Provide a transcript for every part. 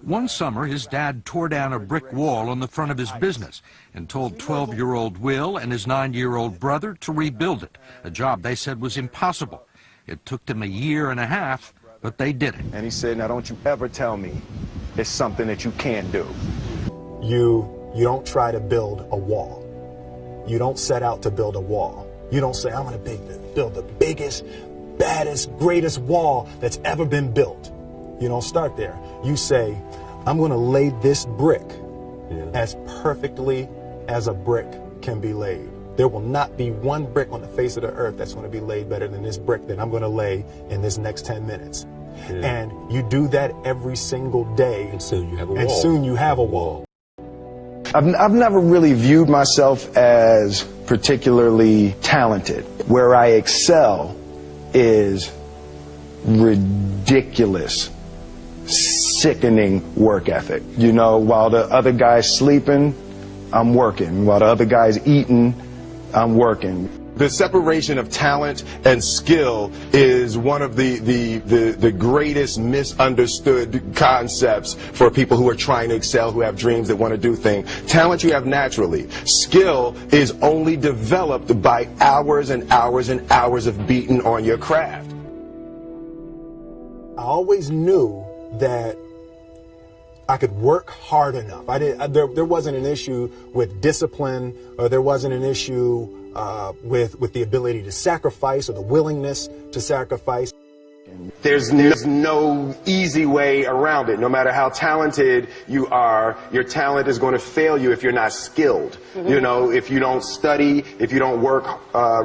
One summer, his dad tore down a brick wall on the front of his business and told 12-year-old Will and his 9-year-old brother to rebuild it, a job they said was impossible. It took them a year and a half, but they did it. And he said, now don't you ever tell me it's something that you can't do. You don't try to build a wall. You don't set out to build a wall. You don't say, I'm going to build the biggest, baddest, greatest wall that's ever been built. You don't start there. You say, I'm going to lay this brick as perfectly as a brick can be laid. There will not be one brick on the face of the earth that's going to be laid better than this brick that I'm going to lay in this next 10 minutes. And you do that every single day. And soon you have a wall. And soon you have a wall. I've never really viewed myself as particularly talented. Where I excel is ridiculous, sickening work ethic. You know, while the other guy's sleeping, I'm working. While the other guy's eating, I'm working. The separation of talent and skill is one of the greatest misunderstood concepts for people who are trying to excel, who have dreams that want to do things. Talent you have naturally. Skill is only developed by hours and hours and hours of beating on your craft. I always knew that I could work hard enough. There wasn't an issue with discipline, or there wasn't an issue with the ability to sacrifice or the willingness to sacrifice. There's no easy way around it. No matter how talented you are, your talent is going to fail you if you're not skilled. You know, if you don't study, if you don't work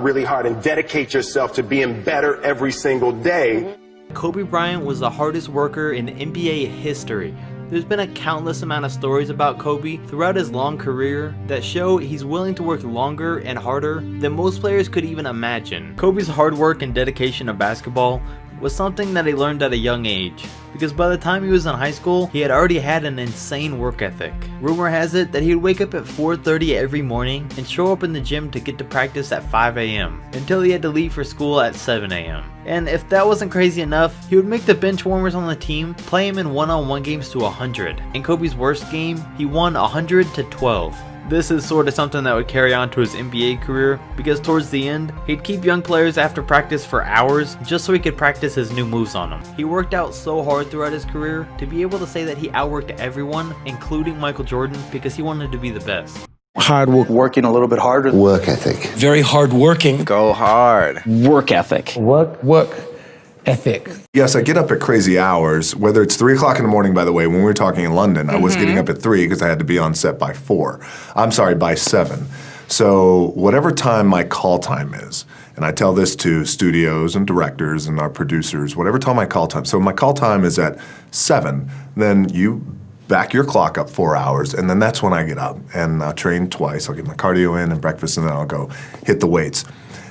really hard and dedicate yourself to being better every single day. Kobe Bryant was the hardest worker in NBA history. There's been a countless amount of stories about Kobe throughout his long career that show he's willing to work longer and harder than most players could even imagine. Kobe's hard work and dedication to basketball was something that he learned at a young age, because by the time he was in high school, he had already had an insane work ethic. Rumor has it that he would wake up at 4:30 every morning and show up in the gym to get to practice at 5 a.m. until he had to leave for school at 7 a.m. And if that wasn't crazy enough, he would make the bench warmers on the team play him in one-on-one games to 100. In Kobe's worst game, he won 100-12. This is sort of something that would carry on to his NBA career, because towards the end, he'd keep young players after practice for hours just so he could practice his new moves on them. He worked out so hard throughout his career to be able to say that he outworked everyone, including Michael Jordan, because he wanted to be the best. Hard work. Working a little bit harder. Work ethic. Very hard working. Go hard. Work ethic. Work ethic. Yes, I get up at crazy hours, whether it's 3 o'clock in the morning, by the way. When we were talking in London, I was getting up at 3 because I had to be on set by 7. So whatever time my call time is, and I tell this to studios and directors and our producers, whatever time my call time, so my call time is at 7, then you back your clock up 4 hours, and then that's when I get up. And I'll train twice. I'll get my cardio in and breakfast, and then I'll go hit the weights.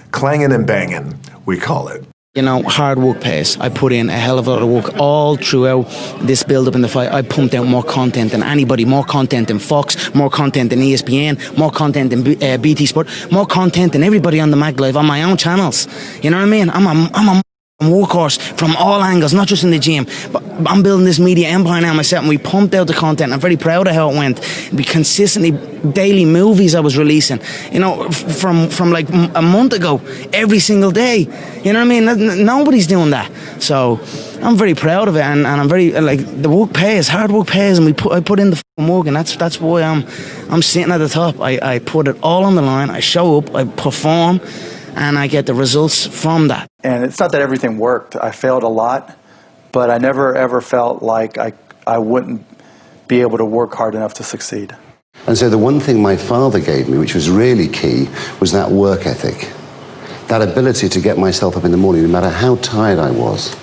Clanging and banging, we call it. You know, hard work pays. I put in a hell of a lot of work all throughout this build-up in the fight. I pumped out more content than anybody, more content than Fox, more content than ESPN, more content than BT Sport, more content than everybody on the Mag Live on my own channels. You know what I mean? I'm a workhorse from all angles, not just in the gym. But I'm building this media empire now myself, and we pumped out the content. I'm very proud of how it went. We consistently, daily movies I was releasing, you know, from like a month ago, every single day. You know what I mean? Nobody's doing that. So I'm very proud of it, and I'm very, like, the work pays, hard work pays, and I put in the work, and that's why I'm sitting at the top. I put it all on the line. I show up, I perform, and I get the results from that. And it's not that everything worked. I failed a lot, but I never ever felt like I wouldn't be able to work hard enough to succeed. And so the one thing my father gave me, which was really key, was that work ethic. That ability to get myself up in the morning, no matter how tired I was,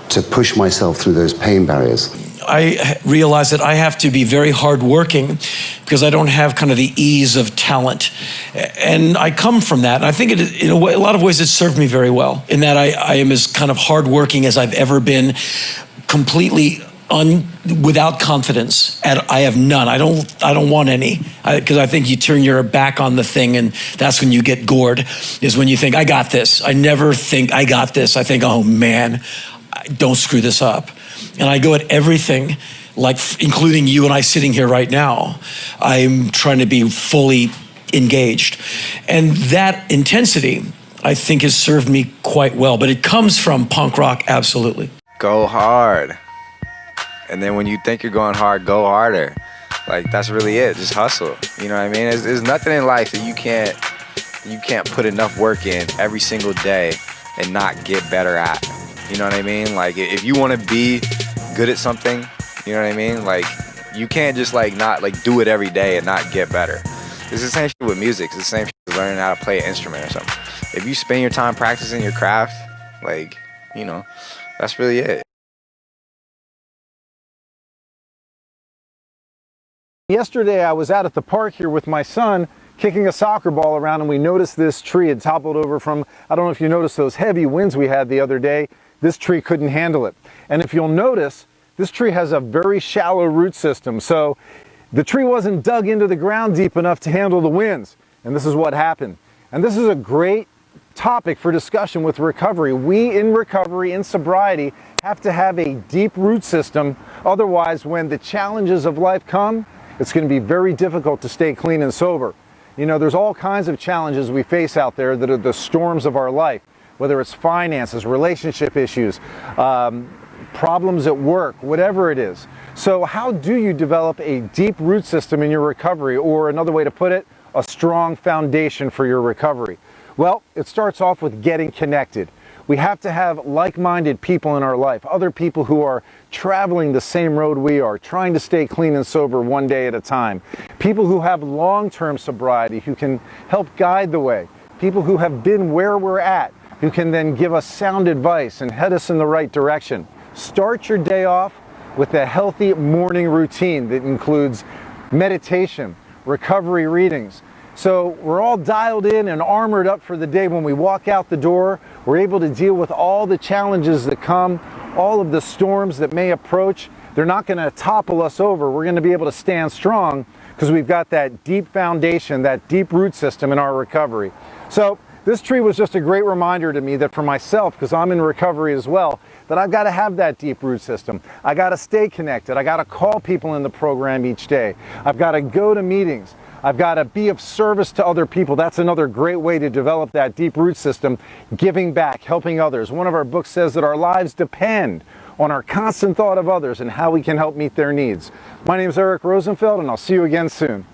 to push myself through those pain barriers. I realize that I have to be very hardworking because I don't have kind of the ease of talent. And I come from that. And I think in a lot of ways it served me very well, in that I am as kind of hardworking as I've ever been, completely without confidence. I have none. I don't want any, because I think you turn your back on the thing, and that's when you get gored, is when you think, I got this. I never think I got this. I think, oh man, don't screw this up. And I go at everything like including you and I sitting here right now. I'm trying to be fully engaged. And that intensity, I think, has served me quite well. But it comes from punk rock, absolutely. Go hard. And then when you think you're going hard, go harder. Like, that's really it. Just hustle. You know what I mean? There's nothing in life that you can't put enough work in every single day and not get better at. You know what I mean? Like, if you want to be good at something, you know what I mean? Like, you can't just like not like do it every day and not get better. It's the same shit with music. It's the same shit with learning how to play an instrument or something. If you spend your time practicing your craft, like, you know, that's really it. Yesterday I was out at the park here with my son kicking a soccer ball around, and we noticed this tree had toppled over from, I don't know if you noticed those heavy winds we had the other day. This tree couldn't handle it. And if you'll notice, this tree has a very shallow root system. So the tree wasn't dug into the ground deep enough to handle the winds. And this is what happened. And this is a great topic for discussion with recovery. We in recovery, in sobriety, have to have a deep root system. Otherwise, when the challenges of life come, it's going to be very difficult to stay clean and sober. You know, there's all kinds of challenges we face out there that are the storms of our life, whether it's finances, relationship issues, problems at work, whatever it is. So how do you develop a deep root system in your recovery, or another way to put it, a strong foundation for your recovery? Well, it starts off with getting connected. We have to have like-minded people in our life, other people who are traveling the same road we are, trying to stay clean and sober one day at a time. People who have long-term sobriety, who can help guide the way. People who have been where we're at, who can then give us sound advice and head us in the right direction. Start your day off with a healthy morning routine that includes meditation, recovery readings. So we're all dialed in and armored up for the day. When we walk out the door, we're able to deal with all the challenges that come, all of the storms that may approach. They're not going to topple us over. We're going to be able to stand strong because we've got that deep foundation, that deep root system in our recovery. So this tree was just a great reminder to me that for myself, because I'm in recovery as well, that I've got to have that deep root system. I got to stay connected. I got to call people in the program each day. I've got to go to meetings. I've got to be of service to other people. That's another great way to develop that deep root system, giving back, helping others. One of our books says that our lives depend on our constant thought of others and how we can help meet their needs. My name is Eric Rosenfeld, and I'll see you again soon.